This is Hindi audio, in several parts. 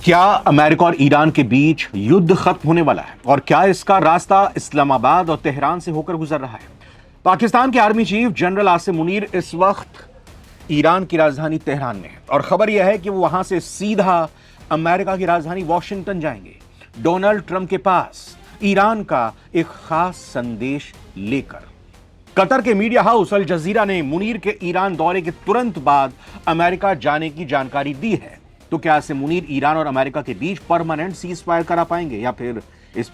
क्या अमेरिका और ईरान के बीच युद्ध खत्म होने वाला है और क्या इसका रास्ता इस्लामाबाद और तेहरान से होकर गुजर रहा है? पाकिस्तान के army chief general Asim Munir इस वक्त ईरान की राजधानी तेहरान में है और खबर यह है कि वो वहां से सीधा अमेरिका की राजधानी वॉशिंगटन जाएंगे, डोनाल्ड ट्रंप के पास ईरान का एक खास संदेश लेकर। कतर के मीडिया हाउस अल जजीरा ने मुनीर के ईरान दौरे के तुरंत बाद अमेरिका जाने की जानकारी दी है। तो क्या ऐसे मुनीर ईरान और अमेरिका के बीच परमानेंट सीज फायर करा पाएंगे या फिर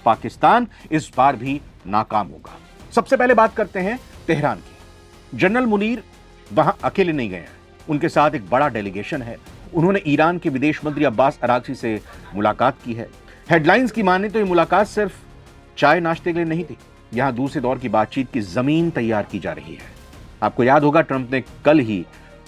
पाकिस्तान इस बार भी नाकाम होगा? सबसे पहले बात करते हैं तेहरान की। जनरल मुनीर वहां अकेले नहीं गए हैं, उनके साथ एक बड़ा डेलीगेशन है। उन्होंने ईरान के विदेश मंत्री अब्बास अरागची से मुलाकात की है। हेडलाइंस की माने तो ये मुलाकात सिर्फ चाय नाश्ते के लिए नहीं थी, यहां दूसरे दौर की बातचीत की जमीन तैयार की जा रही है। आपको याद होगा ट्रंप ने कल ही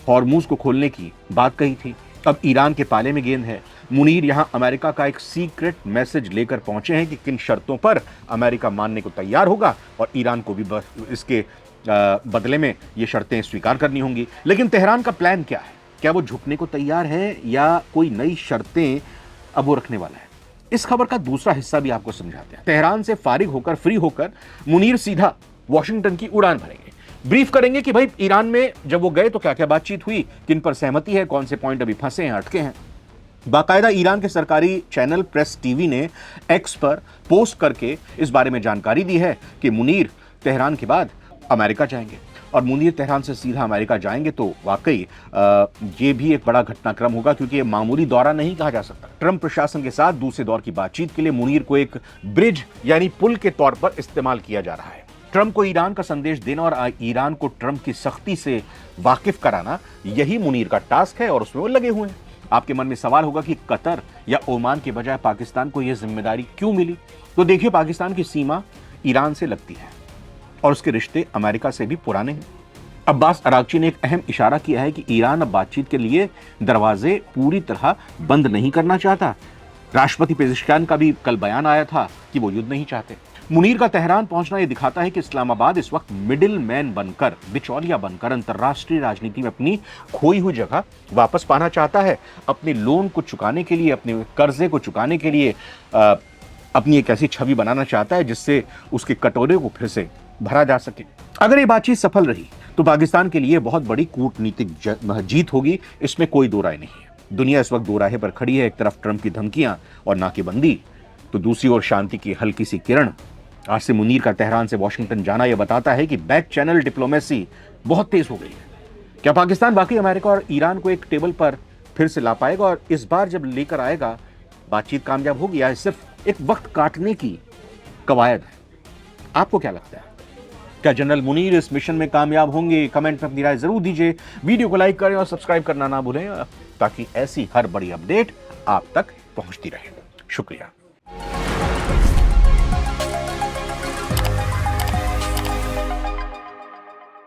हॉर्मूज को खोलने की बात कही थी। अब ईरान के पाले में गेंद है। मुनीर यहां अमेरिका का एक सीक्रेट मैसेज लेकर पहुंचे हैं कि किन शर्तों पर अमेरिका मानने को तैयार होगा और ईरान को भी इसके बदले में ये शर्तें स्वीकार करनी होंगी। लेकिन तेहरान का प्लान क्या है? क्या वो झुकने को तैयार है या कोई नई शर्तें अब वो रखने वाला है? इस खबर का दूसरा हिस्सा भी आपको समझाते हैं। तेहरान से फारिग होकर, फ्री होकर मुनीर सीधा वॉशिंगटन की उड़ान भरेंगे। ब्रीफ करेंगे कि भाई ईरान में जब वो गए तो क्या क्या बातचीत हुई, किन पर सहमति है, कौन से पॉइंट अभी फंसे हैं, अटके हैं। बाकायदा ईरान के सरकारी चैनल प्रेस टीवी ने एक्स पर पोस्ट करके इस बारे में जानकारी दी है कि मुनीर तेहरान के बाद अमेरिका जाएंगे और मुनीर तेहरान से सीधा अमेरिका जाएंगे। तो वाकई ये भी एक बड़ा घटनाक्रम होगा, क्योंकि ये मामूली दौरा नहीं कहा जा सकता। ट्रंप प्रशासन के साथ दूसरे दौर की बातचीत के लिए मुनीर को एक ब्रिज यानी पुल के तौर पर इस्तेमाल किया जा रहा है। ट्रंप को ईरान का संदेश देना और ईरान को ट्रंप की सख्ती से वाकिफ कराना, यही मुनीर का टास्क है और उसमें वो लगे हुए हैं। आपके मन में सवाल होगा कि कतर या ओमान के बजाय पाकिस्तान को यह जिम्मेदारी क्यों मिली? तो देखिए, पाकिस्तान की सीमा ईरान से लगती है और उसके रिश्ते अमेरिका से भी पुराने हैं। अब्बास अरागची ने एक अहम इशारा किया है कि ईरान अब बातचीत के लिए दरवाजे पूरी तरह बंद नहीं करना चाहता। राष्ट्रपति पेजिशकियान का भी कल बयान आया था कि वो युद्ध नहीं चाहते। मुनीर का तेहरान पहुंचना यह दिखाता है कि इस्लामाबाद इस वक्त मिडिल मैन बनकर, बिचौलिया बनकर अंतर्राष्ट्रीय राजनीति में अपनी खोई हुई जगह वापस पाना चाहता है। अपने लोन को चुकाने के लिए, अपने कर्जे को चुकाने के लिए अपनी एक ऐसी छवि बनाना चाहता है जिससे उसके कटोरे को फिर से भरा जा सके। अगर ये बातचीत सफल रही तो पाकिस्तान के लिए बहुत बड़ी कूटनीतिक जीत होगी, इसमें कोई दो राय नहीं है। दुनिया इस वक्त दो राहे पर खड़ी है। एक तरफ ट्रंप की धमकियां और नाकेबंदी, तो दूसरी ओर शांति की हल्की सी किरण। आज से मुनीर का तेहरान से वॉशिंगटन जाना यह बताता है कि बैक चैनल डिप्लोमेसी बहुत तेज हो गई है। क्या पाकिस्तान वाकई अमेरिका और ईरान को एक टेबल पर फिर से ला पाएगा? और इस बार जब लेकर आएगा, बातचीत कामयाब होगी या सिर्फ एक वक्त काटने की कवायद है? आपको क्या लगता है? क्या जनरल मुनीर इस मिशन में कामयाब होंगे? कमेंट में अपनी राय जरूर दीजिए। वीडियो को लाइक करें और सब्सक्राइब करना ना भूलें, ताकि ऐसी हर बड़ी अपडेट आप तक पहुंचती रहे। शुक्रिया।